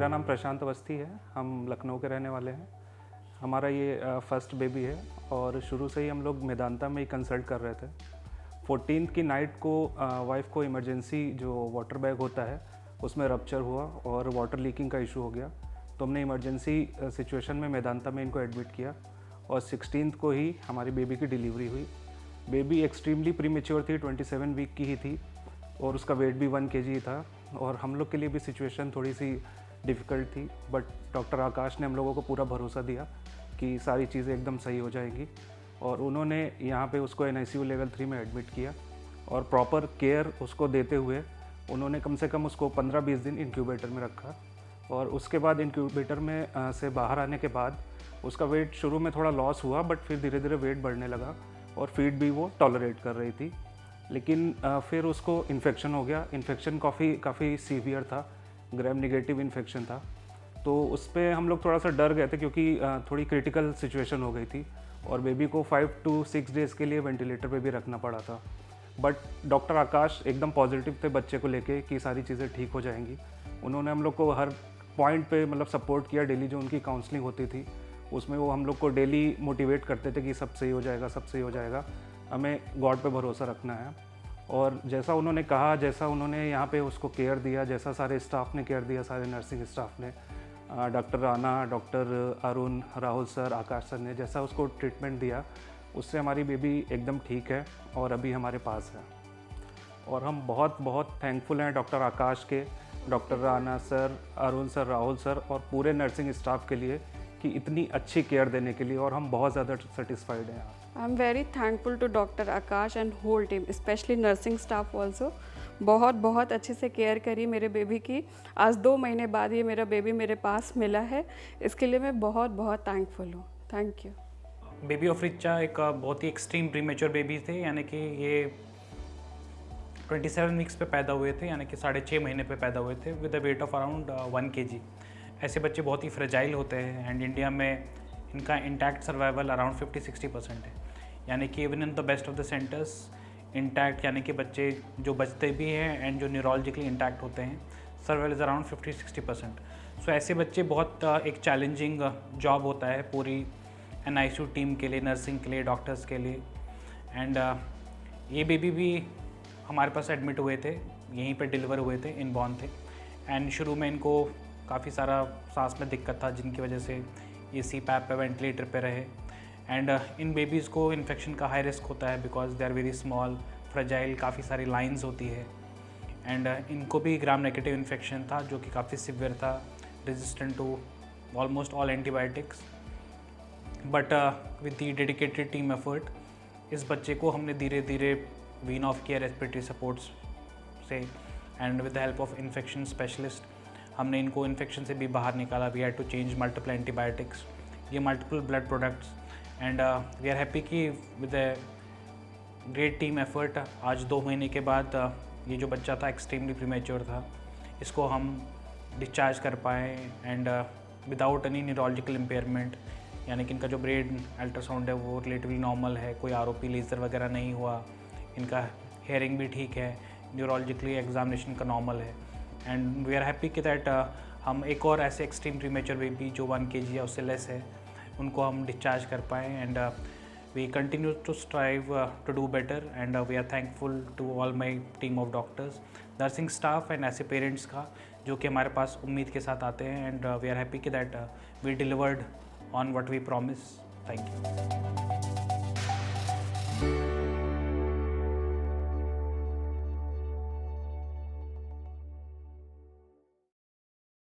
मेरा नाम प्रशांत अवस्थी है। हम लखनऊ के रहने वाले हैं। हमारा ये फर्स्ट बेबी है और शुरू से ही हम लोग मेदांता में ही कंसल्ट कर रहे थे। 14th की नाइट को वाइफ को इमरजेंसी जो वाटर बैग होता है उसमें रप्चर हुआ और वाटर लीकिंग का इशू हो गया। तो हमने इमरजेंसी सिचुएशन में मेदांता में इनको एडमिट किया और 16th को ही हमारी बेबी की डिलीवरी हुई। बेबी एक्सट्रीमली प्रीमेच्योर थी, 27 वीक की ही थी और उसका वेट भी 1 kg था। और हम लोग के लिए भी सिचुएशन थोड़ी सी डिफ़िकल्ट थी, बट डॉक्टर आकाश ने हम लोगों को पूरा भरोसा दिया कि सारी चीज़ें एकदम सही हो जाएंगी और उन्होंने यहाँ पे उसको NICU लेवल 3 में एडमिट किया और प्रॉपर केयर उसको देते हुए उन्होंने कम से कम उसको 15-20 दिन इंक्यूबेटर में रखा। और उसके बाद इंक्यूबेटर में से बाहर आने के बाद उसका वेट शुरू में थोड़ा लॉस हुआ, बट फिर धीरे धीरे वेट बढ़ने लगा और फीड भी वो टॉलरेट कर रही थी। लेकिन फिर उसको इन्फेक्शन हो गया। इन्फेक्शन काफ़ी सीवियर था, ग्राम नेगेटिव इन्फेक्शन था। तो उस पर हम लोग थोड़ा सा डर गए थे क्योंकि थोड़ी क्रिटिकल सिचुएशन हो गई थी और बेबी को 5 to 6 डेज़ के लिए वेंटिलेटर पे भी रखना पड़ा था। बट डॉक्टर आकाश एकदम पॉजिटिव थे बच्चे को लेके कि सारी चीज़ें ठीक हो जाएंगी। उन्होंने हम लोग को हर पॉइंट पे मतलब सपोर्ट किया। डेली जो उनकी काउंसलिंग होती थी उसमें वो हम लोग को डेली मोटिवेट करते थे कि सब सही हो जाएगा, सब सही हो जाएगा, हमें गॉड पे भरोसा रखना है। और जैसा उन्होंने कहा, जैसा उन्होंने यहाँ पे उसको केयर दिया, जैसा सारे स्टाफ ने केयर दिया, सारे नर्सिंग स्टाफ ने, doctor Rana, doctor Arun, Rahul sir, Akash sir ने जैसा उसको ट्रीटमेंट दिया, उससे हमारी बेबी एकदम ठीक है और अभी हमारे पास है। और हम बहुत बहुत थैंकफुल हैं डॉक्टर आकाश के, doctor Rana sir, Arun sir, Rahul sir और पूरे नर्सिंग स्टाफ के लिए कि इतनी अच्छी केयर देने के लिए, और हम बहुत ज़्यादा सेटिस्फाइड हैं। I am very thankful to doctor Akash and whole team, specially nursing staff also. बहुत अच्छे से केयर करी मेरे बेबी की। आज 2 महीने बाद ये मेरा बेबी मेरे पास मिला है, इसके लिए मैं बहुत थैंकफुल हूँ। Thank you. Baby of Richa एक बहुत ही एक्सट्रीम प्रीमेच्योर बेबी थे, यानी कि ये 27 वीक्स पे पैदा हुए थे, यानी कि 6.5 महीने पे पैदा हुए थे with a weight of around 1 kg। ऐसे बच्चे बहुत ही फ्रेजाइल होते हैं एंड इंडिया में इनका इंटैक्ट सर्वाइवल अराउंड 50-60% है, यानी कि even in the best of the centres intact, यानी कि बच्चे जो बचते भी हैं एंड जो न्यूरोलॉजिकली इंटैक्ट होते हैं, सर्वाइवल इज़ अराउंड 50-60%। सो ऐसे बच्चे बहुत एक चैलेंजिंग जॉब होता है पूरी NICU टीम के लिए, नर्सिंग के लिए, डॉक्टर्स के लिए। एंड ये बेबी भी हमारे पास एडमिट हुए थे, यहीं पे डिलीवर हुए थे, इनबॉर्न थे। एंड शुरू में इनको काफ़ी सारा सांस में दिक्कत था, जिनकी वजह से ये CPAP पे, वेंटिलेटर पे रहे। एंड इन बेबीज़ को इन्फेक्शन का हाई रिस्क होता है because they are very small, fragile, काफ़ी सारी लाइंस होती है। एंड इनको भी ग्राम नेगेटिव इन्फेक्शन था जो कि काफ़ी सिवियर था, resistant to almost all antibiotics. But with the dedicated team effort इस बच्चे को हमने धीरे धीरे वीन ऑफ किया रेस्पिरेटरी सपोर्ट्स से, and with the help of infection specialist हमने इनको इन्फेक्शन से भी बाहर निकाला। We had to change multiple antibiotics, ये multiple blood products. And we are happy कि with a great team effort आज 2 महीने के बाद ये जो बच्चा था एक्सट्रीमली प्रीमेच्योर था, इसको हम डिस्चार्ज कर पाए and without any neurological impairment, यानी कि इनका जो ब्रेन अल्ट्रासाउंड है वो रिलेटिवली नॉर्मल है, कोई ROP लेज़र वगैरह नहीं हुआ, इनका हेयरिंग भी ठीक है, न्यूरोलॉजिकली एग्जामिनेशन का नॉर्मल है। एंड वी आर हैप्पी कि दैट हम एक और ऐसे एक्सट्रीम प्रीमेच्योर बेबी जो 1 kg या उससे लेस है उनको हम डिस्चार्ज कर पाएँ। And we continue to strive to do better and we are thankful to all my team of doctors, nursing staff and ऐसे पेरेंट्स का जो कि हमारे पास उम्मीद के साथ आते हैं। एंड वी आर हैप्पी कि that we delivered on what we promise. Thank you.